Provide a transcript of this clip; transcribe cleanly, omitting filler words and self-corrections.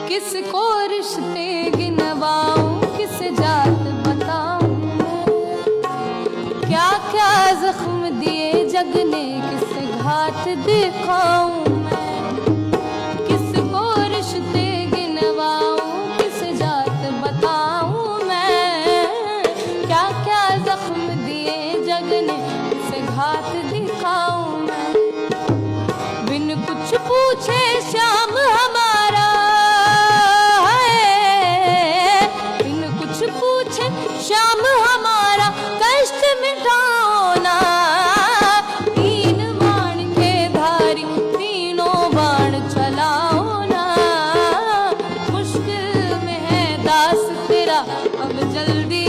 किसको रिश्ते गिनवाऊं, किस जात बताऊं, क्या क्या जख्म दिए जग ने, किस घाट दिखाऊं मैं। किसको रिश्ते गिनवाऊं, किस जात बताऊं मैं, क्या क्या जख्म दिए जग ने, किस घाट दिखाऊं मैं। बिन कुछ पूछे श्याम हमारा है, बिन कुछ पूछे श्याम हमारा कष्ट मिटाओ ना। तीन बाण के धारी तीनों बाण चलाओ ना, मुश्किल में है दास तेरा अब जल्दी